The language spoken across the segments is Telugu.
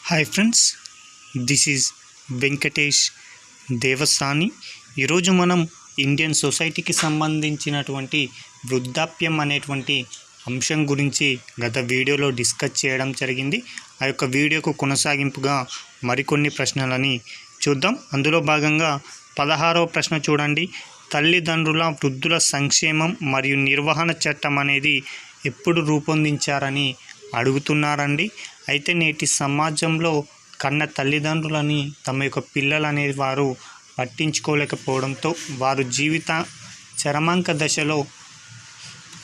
Hi friends, this is Venkatesh Devasani. ఈరోజు మనం ఇండియన్ సొసైటీకి సంబంధించినటువంటి వృద్ధాప్యం అనేటువంటి అంశం గురించి గత వీడియోలో డిస్కస్ చేయడం జరిగింది. ఆ యొక్క వీడియోకు కొనసాగింపుగా మరికొన్ని ప్రశ్నలని చూద్దాం. అందులో భాగంగా 16వ ప్రశ్న చూడండి. తల్లిదండ్రుల వృద్ధుల సంక్షేమం మరియు నిర్వహణ చట్టం అనేది ఎప్పుడు రూపొందించారని అడుగుతున్నారండి. అయితే నేటి సమాజంలో కన్న తల్లిదండ్రులని తమ యొక్క పిల్లలు అనేది వారు పట్టించుకోలేకపోవడంతో వారు జీవిత చరమాంక దశలో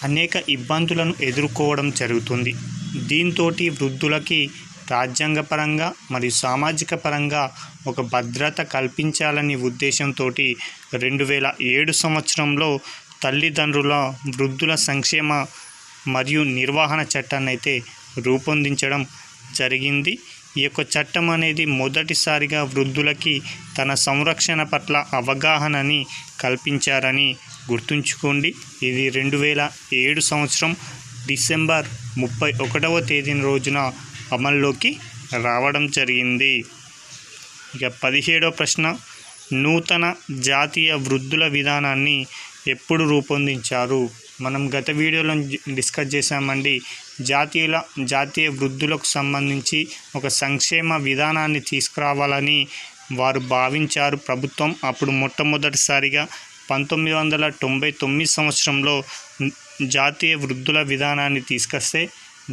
అనేక ఇబ్బందులను ఎదుర్కోవడం జరుగుతుంది. దీంతో వృద్ధులకి రాజ్యాంగపరంగా మరియు సామాజిక పరంగా ఒక భద్రత కల్పించాలని ఉద్దేశంతో 2007 సంవత్సరంలో తల్లిదండ్రుల వృద్ధుల సంక్షేమ మరియు నిర్వహణ చట్టాన్ని అయితే రూపొందించడం జరిగింది. ఈ యొక్క చట్టం అనేది మొదటిసారిగా వృద్ధులకి తన సంరక్షణ పట్ల అవగాహనని కల్పించారని గుర్తుంచుకోండి. ఇది 2007 సంవత్సరం డిసెంబర్ 31వ తేదీన రోజున అమల్లోకి రావడం జరిగింది. ఇక 17వ ప్రశ్న, నూతన జాతీయ వృద్ధుల విధానాన్ని ఎప్పుడు రూపొందించారు? మనం గత వీడియోలో డిస్కస్ చేశామండి. జాతీయ వృద్ధులకు సంబంధించి ఒక సంక్షేమ విధానాన్ని తీసుకురావాలని వారు భావించారు ప్రభుత్వం. అప్పుడు మొట్టమొదటిసారిగా 1999 సంవత్సరంలో జాతీయ వృద్ధుల విధానాన్ని తీసుకొస్తే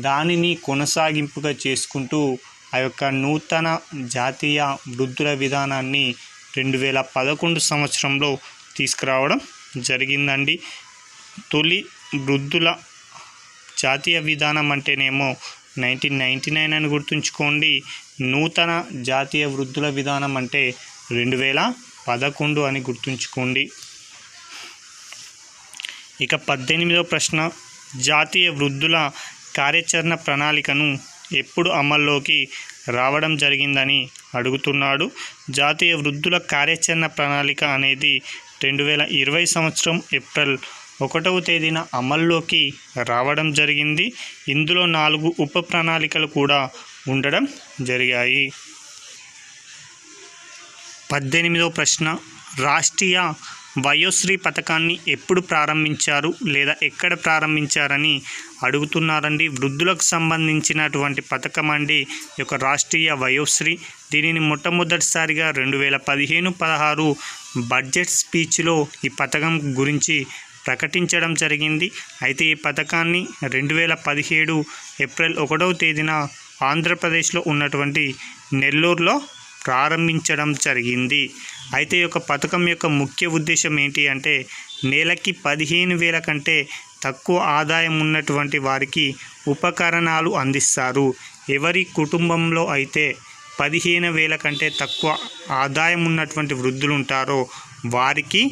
దానిని కొనసాగింపుగా చేసుకుంటూ ఆ యొక్క నూతన జాతీయ వృద్ధుల విధానాన్ని 2011 సంవత్సరంలో తీసుకురావడం జరిగిందండి. తొలి వృద్ధుల జాతీయ విధానం అంటేనేమో 1999 అని గుర్తుంచుకోండి. నూతన జాతీయ వృద్ధుల విధానం అంటే 2011 అని గుర్తుంచుకోండి. ఇక 18వ ప్రశ్న, జాతీయ వృద్ధుల కార్యాచరణ ప్రణాళికను ఎప్పుడు అమల్లోకి రావడం జరిగిందని అడుగుతున్నాడు. జాతీయ వృద్ధుల కార్యాచరణ ప్రణాళిక అనేది 2020 సంవత్సరం ఏప్రిల్ 1వ తేదీన అమల్లోకి రావడం జరిగింది. ఇందులో 4 ఉప ప్రణాళికలు కూడా ఉండడం జరిగాయి. 18వ ప్రశ్న, రాష్ట్రీయ వయోశ్రీ పథకాన్ని ఎప్పుడు ప్రారంభించారు లేదా ఎక్కడ ప్రారంభించారని అడుగుతున్నారండి. వృద్ధులకు సంబంధించినటువంటి పథకం అండి ఈ యొక్క రాష్ట్రీయ వయోశ్రీ. దీనిని మొట్టమొదటిసారిగా 2015-16 బడ్జెట్ స్పీచ్లో ఈ పథకం గురించి ప్రకటించడం జరిగింది. అయితే ఈ పథకాన్ని 2017 ఏప్రిల్ 1వ తేదీన ఆంధ్రప్రదేశ్లో ఉన్నటువంటి నెల్లూరులో ప్రారంభించడం జరిగింది. అయితే ఈ యొక్క పథకం యొక్క ముఖ్య ఉద్దేశం ఏంటి అంటే నెలకి 15,000 కంటే తక్కువ ఆదాయం ఉన్నటువంటి వారికి ఉపకరణాలు అందిస్తారు. ఎవరి కుటుంబంలో అయితే 15,000 కంటే తక్కువ ఆదాయం ఉన్నటువంటి వృద్ధులు ఉంటారో వారికి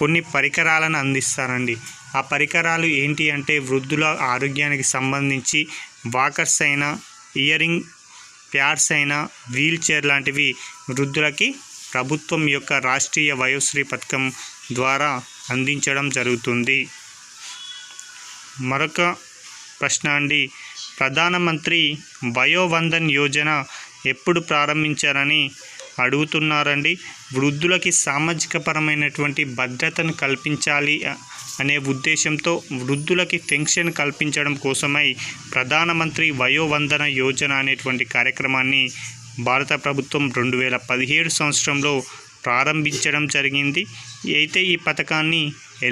కొన్ని పరికరాలను అందిస్తారండి. ఆ పరికరాలు ఏంటి అంటే వృద్ధుల ఆరోగ్యానికి సంబంధించి వాకర్స్ అయినా, ఇయరింగ్ ప్యాడ్స్ అయినా, వీల్ చైర్ లాంటివి వృద్ధులకి ప్రభుత్వం యొక్క రాష్ట్రీయ వయోశ్రీ పథకం ద్వారా అందించడం జరుగుతుంది. మరొక ప్రశ్న అండి, ప్రధానమంత్రి వయోవందన్ యోజన ఎప్పుడు ప్రారంభించారని అడుగుతున్నారండి. వృద్ధులకి సామాజిక పరమైనటువంటి భద్రతను కల్పించాలి అనే ఉద్దేశంతో వృద్ధులకి పెన్షన్ కల్పించడం కోసమై ప్రధానమంత్రి వయోవందన యోజన అనేటువంటి కార్యక్రమాన్ని భారత ప్రభుత్వం 2017 సంవత్సరంలో ప్రారంభించడం జరిగింది. అయితే ఈ పథకాన్ని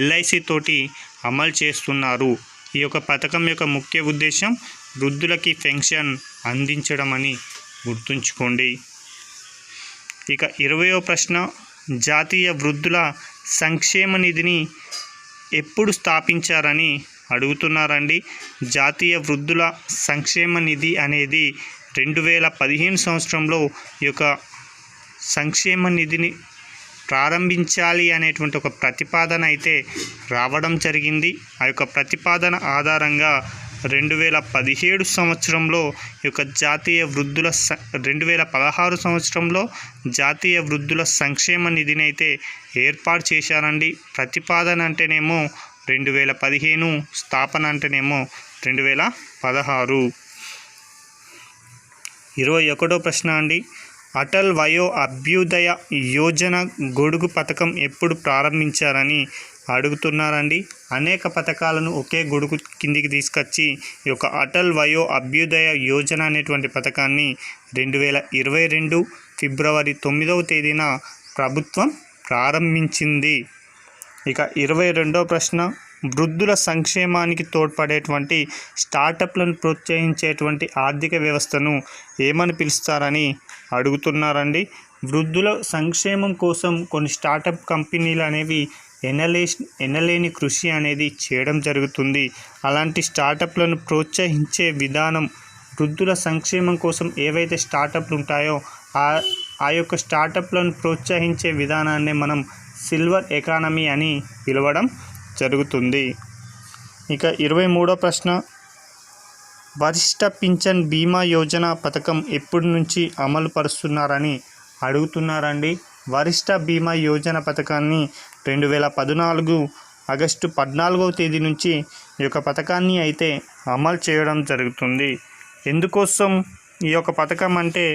LIC తోటి అమలు చేస్తున్నారు. ఈ యొక్క పథకం యొక్క ముఖ్య ఉద్దేశం వృద్ధులకి పెన్షన్ అందించడం అని గుర్తుంచుకోండి. ఇక 20వ ప్రశ్న, జాతీయ వృద్ధుల సంక్షేమ నిధిని ఎప్పుడు స్థాపించారని అడుగుతున్నారండి. జాతీయ వృద్ధుల సంక్షేమ నిధి అనేది 2015 సంవత్సరంలో ఈ యొక్క సంక్షేమ నిధిని ప్రారంభించాలి అనేటువంటి ఒక ప్రతిపాదన అయితే రావడం జరిగింది. ఆ యొక్క ప్రతిపాదన ఆధారంగా 2017 సంవత్సరంలో ఈ యొక్క 2016 సంవత్సరంలో జాతీయ వృద్ధుల సంక్షేమ నిధిని అయితే ఏర్పాటు చేశారండి. ప్రతిపాదన అంటేనేమో 2015, స్థాపన అంటేనేమో 2016. 21వ ప్రశ్న అండి, అటల్ వయో అభ్యుదయ యోజన గొడుగు పథకం ఎప్పుడు ప్రారంభించారని అడుగుతున్నారండి. అనేక పథకాలను ఒకే గొడుగు కిందికి తీసుకొచ్చి ఈ యొక్క అటల్ వయో అభ్యుదయ యోజన అనేటువంటి పథకాన్ని 2022 ఫిబ్రవరి 9వ తేదీన ప్రభుత్వం ప్రారంభించింది. ఇక 22వ ప్రశ్న, వృద్ధుల సంక్షేమానికి తోడ్పడేటువంటి స్టార్టప్లను ప్రోత్సహించేటువంటి ఆర్థిక వ్యవస్థను ఏమని పిలుస్తారని అడుగుతున్నారండి. వృద్ధుల సంక్షేమం కోసం కొన్ని స్టార్టప్ కంపెనీలు అనేవి ఎనలేని కృషి అనేది చేయడం జరుగుతుంది. అలాంటి స్టార్టప్లను ప్రోత్సహించే విధానం, వృద్ధుల సంక్షేమం కోసం ఏవైతే స్టార్టప్లు ఉంటాయో ఆ యొక్క స్టార్టప్లను ప్రోత్సహించే విధానాన్ని మనం సిల్వర్ ఎకానమీ అని పిలవడం జరుగుతుంది. ఇక 23వ ప్రశ్న, వరిష్ఠ పింఛన్ బీమా యోజన పథకం ఎప్పటి నుంచి అమలు పరుస్తున్నారని అడుగుతున్నారండి. వరిష్ఠ బీమా యోజన పథకాన్ని 2014 ఆగస్టు 14వ తేదీ నుంచి ఈ యొక్క పథకాన్ని అయితే అమలు చేయడం జరుగుతుంది. ఎందుకోసం ఈ యొక్క పథకం అంటే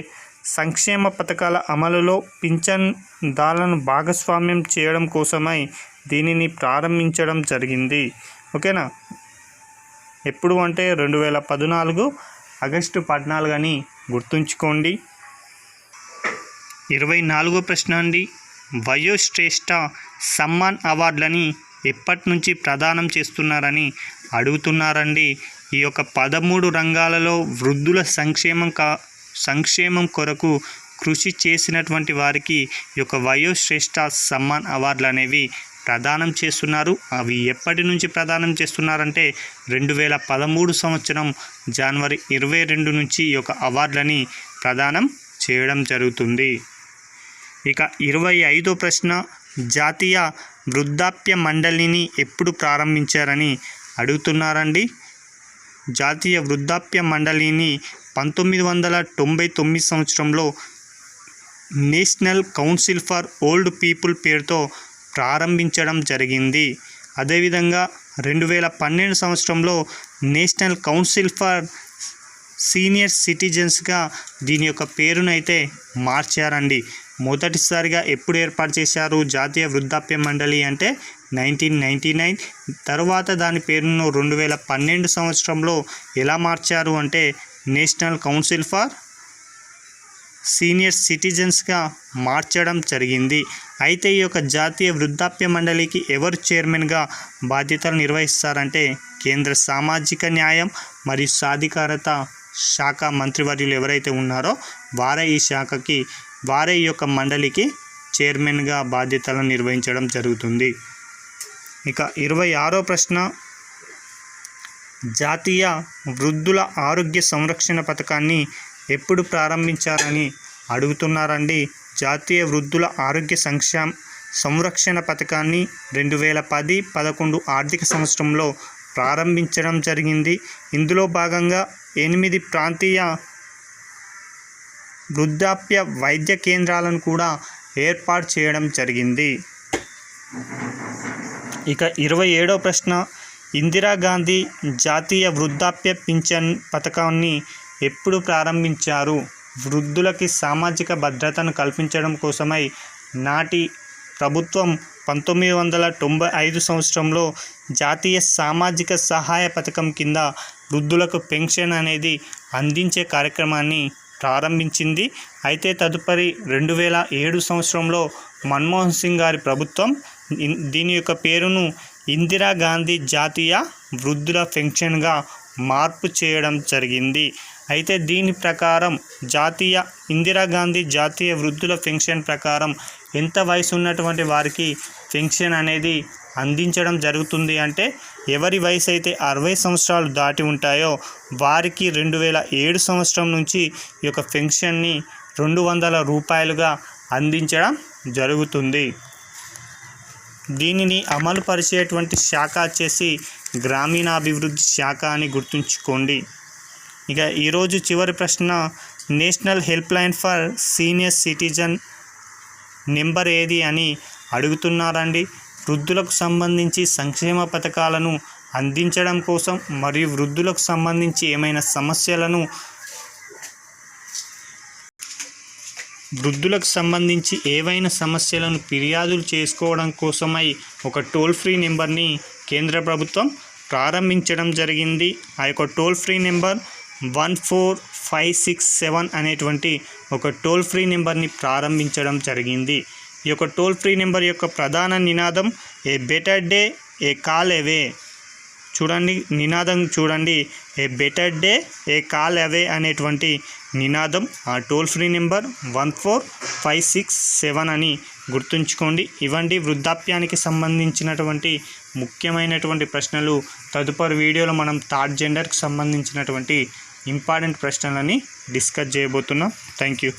సంక్షేమ పథకాల అమలులో పింఛన్దారులను భాగస్వామ్యం చేయడం కోసమై దీనిని ప్రారంభించడం జరిగింది. ఓకేనా, ఎప్పుడు అంటే 2014 ఆగస్టు 14 అని గుర్తుంచుకోండి. 24వ ప్రశ్న అండి, వయోశ్రేష్ఠ సమ్మాన్ అవార్డులని ఎప్పటి నుంచి ప్రదానం చేస్తున్నారని అడుగుతున్నారండి. ఈ యొక్క 13 రంగాలలో వృద్ధుల సంక్షేమం కొరకు కృషి చేసినటువంటి వారికి ఈ యొక్క వయోశ్రేష్ఠ సమ్మాన్ అవార్డులు అనేవి ప్రదానం చేస్తున్నారు. అవి ఎప్పటి నుంచి ప్రదానం చేస్తున్నారంటే 2013 సంవత్సరం జనవరి 22 నుంచి ఈ యొక్క అవార్డులని ప్రదానం చేయడం జరుగుతుంది. ఇక 25వ ప్రశ్న, జాతీయ వృద్ధాప్య మండలిని ఎప్పుడు ప్రారంభించారని అడుగుతున్నారండి. జాతీయ వృద్ధాప్య మండలిని 1999 సంవత్సరంలో national council for old people పేరుతో ప్రారంభించడం జరిగింది. అదేవిధంగా 2012 సంవత్సరంలో నేషనల్ కౌన్సిల్ ఫర్ సీనియర్ సిటిజన్స్గా దీని యొక్క పేరునైతే మార్చారండి. మొదటిసారిగా ఎప్పుడు ఏర్పాటు చేశారు జాతీయ వృద్ధాప్య మండలి అంటే 1999. తర్వాత దాని పేరును 2012 సంవత్సరంలో ఎలా మార్చారు అంటే నేషనల్ కౌన్సిల్ ఫర్ సీనియర్ సిటిజన్స్గా మార్చడం జరిగింది. అయితే ఈ యొక్క జాతీయ వృద్ధాప్య మండలికి ఎవరు చైర్మన్గా బాధ్యతలు నిర్వహిస్తారంటే కేంద్ర సామాజిక న్యాయం మరియు సాధికారత శాఖ మంత్రివర్యులు ఎవరైతే ఉన్నారో వారే ఈ యొక్క మండలికి చైర్మన్గా బాధ్యతలను నిర్వహించడం జరుగుతుంది. ఇక 26వ ప్రశ్న, జాతీయ వృద్ధుల ఆరోగ్య సంరక్షణ పథకాన్ని ఎప్పుడు ప్రారంభించారని అడుగుతున్నారండి. జాతీయ వృద్ధుల ఆరోగ్య సంరక్షణ పథకాన్ని 2010-11 ఆర్థిక సంవత్సరంలో ప్రారంభించడం జరిగింది. ఇందులో భాగంగా 8 ప్రాంతీయ వృద్ధాప్య వైద్య కేంద్రాలను కూడా ఏర్పాటు చేయడం జరిగింది. ఇక 27వ ప్రశ్న, ఇందిరాగాంధీ జాతీయ వృద్ధాప్య పింఛన్ పథకాన్ని ఎప్పుడు ప్రారంభించారు. వృద్ధులకి సామాజిక భద్రతను కల్పించడం కోసమై నాటి ప్రభుత్వం 1995 సంవత్సరంలో జాతీయ సామాజిక సహాయ పథకం కింద వృద్ధులకు పెన్షన్ అనేది అందించే కార్యక్రమాన్ని ప్రారంభించింది. అయితే తదుపరి 2007 సంవత్సరంలో మన్మోహన్ సింగ్ గారి ప్రభుత్వం దీని యొక్క పేరును ఇందిరాగాంధీ జాతీయ వృద్ధుల పెన్షన్గా మార్పు చేయడం జరిగింది. అయితే దీని ప్రకారం ఇందిరాగాంధీ జాతీయ వృద్ధుల పెన్షన్ ప్రకారం ఎంత వయసు ఉన్నటువంటి వారికి పెన్షన్ అనేది అందించడం జరుగుతుంది అంటే ఎవరి వయసు అయితే 60 సంవత్సరాలు దాటి ఉంటాయో వారికి 2007 సంవత్సరం నుంచి ఈ యొక్క పెన్షన్ని 200 రూపాయలుగా అందించడం జరుగుతుంది. దీనిని అమలు పరిచేటువంటి శాఖ వచ్చేసి గ్రామీణాభివృద్ధి శాఖ అని గుర్తుంచుకోండి. ఇక ఈరోజు చివరి ప్రశ్న, national help line for senior citizen number ఏది అని అడుగుతున్నారండి. వృద్ధులకు సంబంధించి సంక్షేమ పథకాలను అందించడం కోసం మరియు వృద్ధులకు సంబంధించి ఏమైనా సమస్యలను వృద్ధులకు సంబంధించి ఏవైనా సమస్యలను ఫిర్యాదులు చేసుకోవడం కోసమై ఒక టోల్ ఫ్రీ నెంబర్ని కేంద్ర ప్రభుత్వం ప్రారంభించడం జరిగింది. ఆ యొక్క టోల్ ఫ్రీ నెంబర్ 14567 అనేటువంటి ఒక టోల్ ఫ్రీ నెంబర్ని ప్రారంభించడం జరిగింది. ఈ యొక్క టోల్ ఫ్రీ నెంబర్ యొక్క ప్రధాన నినాదం a better day a call away. చూడండి నినాదం చూడండి, a better day a call away అనేటువంటి నినాదం ఆ టోల్ ఫ్రీ నెంబర్ 14567 అని గుర్తుంచుకోండి. ఇవండి వృద్ధాప్యానికి సంబంధించినటువంటి ముఖ్యమైనటువంటి ప్రశ్నలు. తదుపరి వీడియోలో మనం థర్డ్ జెండర్కి సంబంధించినటువంటి ఇంపార్టెంట్ ప్రశ్నలని డిస్కస్ చేయబోతున్నాం. Thank you.